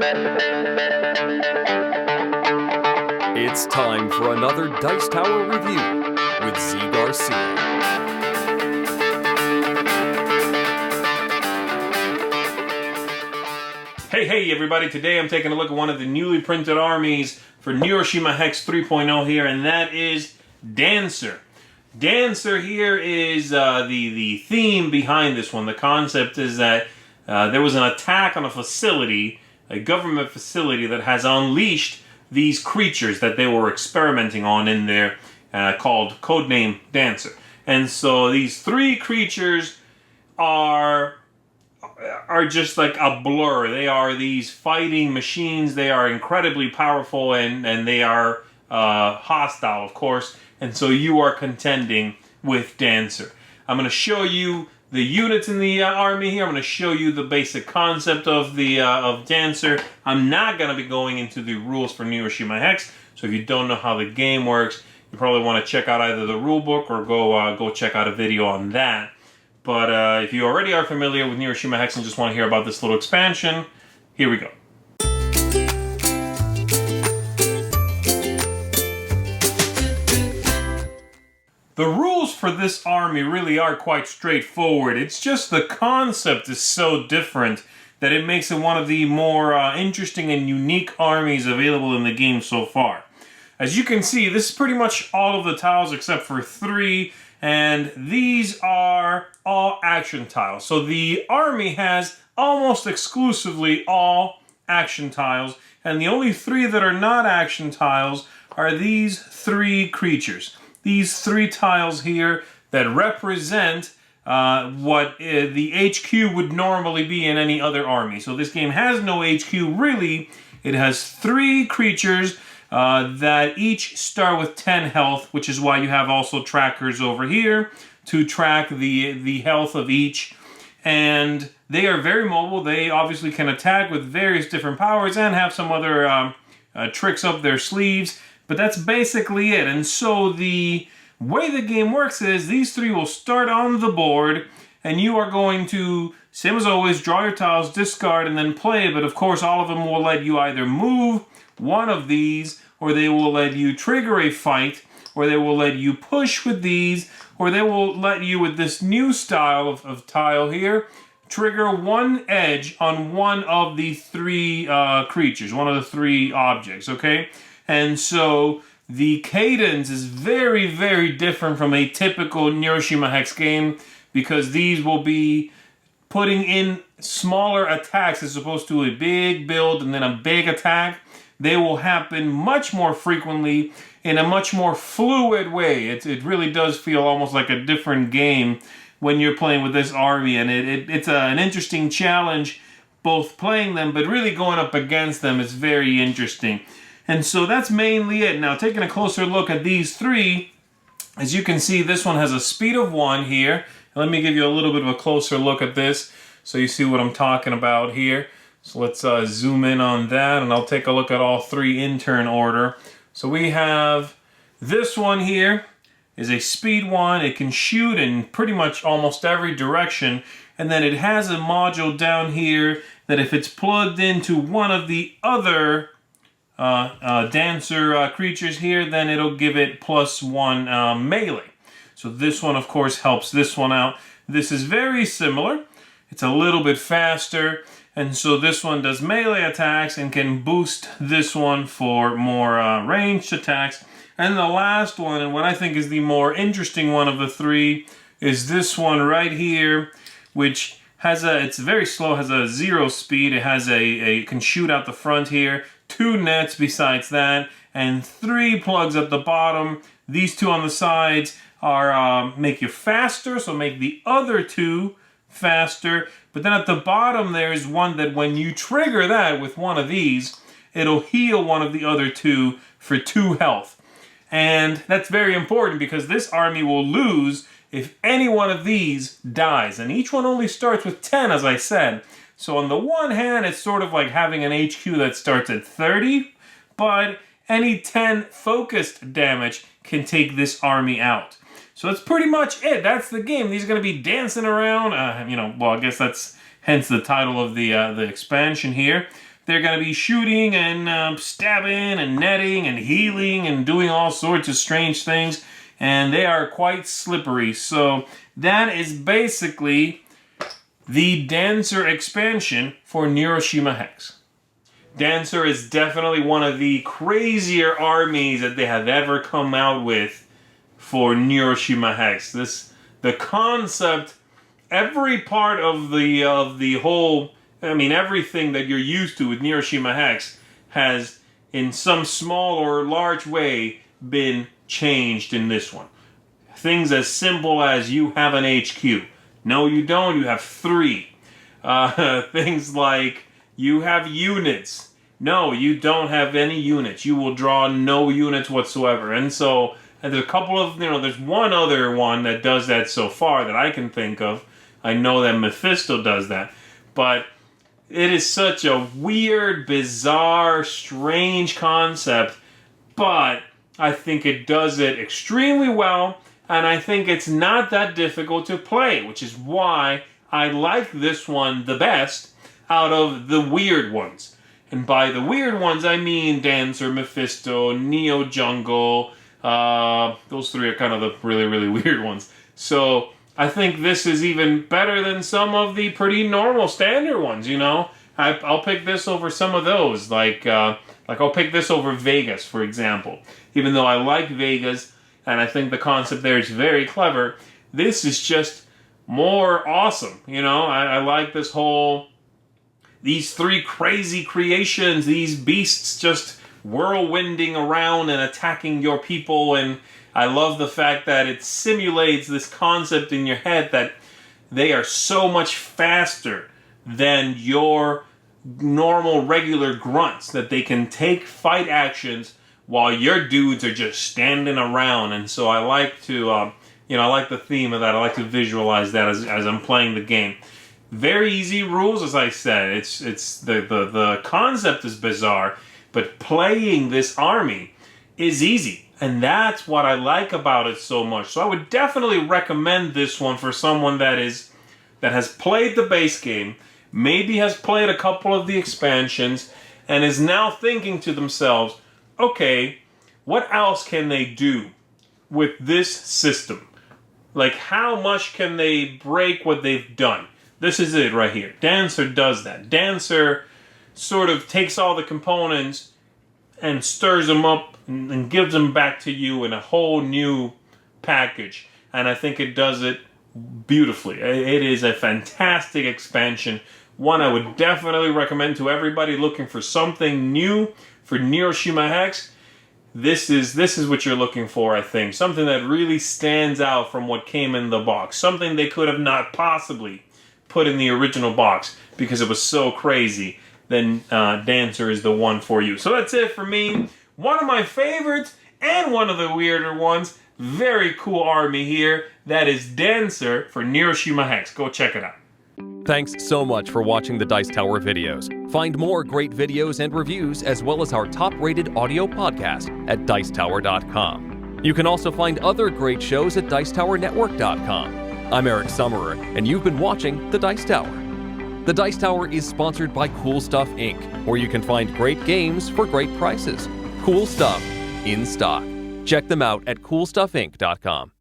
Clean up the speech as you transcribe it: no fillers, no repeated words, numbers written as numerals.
It's time for another Dice Tower review with Z Garcia. Hey everybody, today I'm taking a look at one of the newly printed armies for Neuroshima Hex 3.0 here, and that is Dancer. Dancer here is the theme behind this one. The concept is that there was an attack on a facility, a government facility, that has unleashed these creatures that they were experimenting on in there, called codename Dancer. And so these three creatures are just like a blur. They are these fighting machines. They are incredibly powerful, and they are hostile, of course. And so you are contending with Dancer. I'm going to show you the units in the army here. I'm going to show you the basic concept of the of Dancer. I'm not going to be going into the rules for Neuroshima Hex. So if you don't know how the game works, you probably want to check out either the rule book or go check out a video on that. But if you already are familiar with Neuroshima Hex and just want to hear about this little expansion, here we go. The rules for this army really are quite straightforward. It's just the concept is so different that it makes it one of the more interesting and unique armies available in the game so far. As you can see, this is pretty much all of the tiles except for 3, and these are all action tiles. So the army has almost exclusively all action tiles, and the only 3 that are not action tiles are these 3 creatures. These 3 tiles here that represent what the HQ would normally be in any other army. So this game has no HQ really. It has 3 creatures that each start with 10 health, which is why you have also trackers over here to track the health of each. And they are very mobile. They obviously can attack with various different powers and have some other tricks up their sleeves. But that's basically it. And so the way the game works is these 3 will start on the board, and you are going to, same as always, draw your tiles, discard, and then play. But of course, all of them will let you either move one of these, or they will let you trigger a fight, or they will let you push with these, or they will let you, with this new style of tile here, trigger one edge on one of the 3 creatures, one of the 3 objects, okay? And so the cadence is very, very different from a typical Neuroshima Hex game, because these will be putting in smaller attacks as opposed to a big build and then a big attack. They will happen much more frequently in a much more fluid way. It really does feel almost like a different game when you're playing with this army, and it's an interesting challenge both playing them, but really going up against them is very interesting. And so that's mainly it. Now, taking a closer look at these 3, as you can see, this one has a speed of 1 here. Let me give you a little bit of a closer look at this so you see what I'm talking about here. So let's zoom in on that, and I'll take a look at all 3 in turn order. So we have this one here is a speed 1. It can shoot in pretty much almost every direction. And then it has a module down here that if it's plugged into one of the other Dancer creatures here, then it'll give it +1 melee. So this one, of course, helps this one out. This is very similar. It's a little bit faster. And so this one does melee attacks and can boost this one for more ranged attacks. And the last one, and what I think is the more interesting one of the 3, is this one right here, which has it's very slow, has a 0 speed. It has can shoot out the front here, 2 nets besides that, and 3 plugs at the bottom. These 2 on the sides are make you faster, so make the other 2 faster. But then at the bottom there's one that when you trigger that with one of these, it'll heal one of the other 2 for 2 health. And that's very important because this army will lose if any one of these dies. And each one only starts with 10, as I said. So on the one hand, it's sort of like having an HQ that starts at 30, but any 10 focused damage can take this army out. So that's pretty much it. That's the game. These are going to be dancing around. Well, I guess that's hence the title of the expansion here. They're going to be shooting and stabbing and netting and healing and doing all sorts of strange things. And they are quite slippery. So that is basically the Dancer expansion for Neuroshima Hex. Dancer is definitely one of the crazier armies that they have ever come out with for Neuroshima Hex. The concept, every part of the whole, everything that you're used to with Neuroshima Hex has, in some small or large way, been changed in this one. Things as simple as you have an HQ. No, you don't. You have 3. Things like you have units. No, you don't have any units. You will draw no units whatsoever. And so there's a couple of, there's one other one that does that so far that I can think of. I know that Mephisto does that. But it is such a weird, bizarre, strange concept. But I think it does it extremely well, and I think it's not that difficult to play, which is why I like this one the best out of the weird ones. And by the weird ones, I mean Dancer, Mephisto, Neo Jungle. Those 3 are kind of the really, really weird ones. So I think this is even better than some of the pretty normal standard ones, I'll pick this over some of those, like I'll pick this over Vegas, for example. Even though I like Vegas, and I think the concept there is very clever, this is just more awesome, I like this whole, these 3 crazy creations, these beasts just whirlwinding around and attacking your people, and I love the fact that it simulates this concept in your head that they are so much faster than your normal regular grunts, that they can take fight actions while your dudes are just standing around. And so I like to I like the theme of that. I like to visualize that as I'm playing the game. Very easy rules, as I said. It's the concept is bizarre, but playing this army is easy, and that's what I like about it so much. So I would definitely recommend this one for someone that has played the base game, maybe has played a couple of the expansions, and is now thinking to themselves, okay, what else can they do with this system? Like, how much can they break what they've done? This is it right here. Dancer does that. Dancer sort of takes all the components and stirs them up and gives them back to you in a whole new package. And I think it does it beautifully. It is a fantastic expansion. One I would definitely recommend to everybody looking for something new for Neuroshima Hex. This is what you're looking for, I think. Something that really stands out from what came in the box. Something they could have not possibly put in the original box because it was so crazy. Then Dancer is the one for you. So that's it for me. One of my favorites and one of the weirder ones. Very cool army here. That is Dancer for Neuroshima Hex. Go check it out. Thanks so much for watching the Dice Tower videos. Find more great videos and reviews, as well as our top-rated audio podcast at Dicetower.com. You can also find other great shows at Dicetowernetwork.com. I'm Eric Summerer, and you've been watching The Dice Tower. The Dice Tower is sponsored by Cool Stuff Inc., where you can find great games for great prices. Cool stuff in stock. Check them out at CoolStuffInc.com.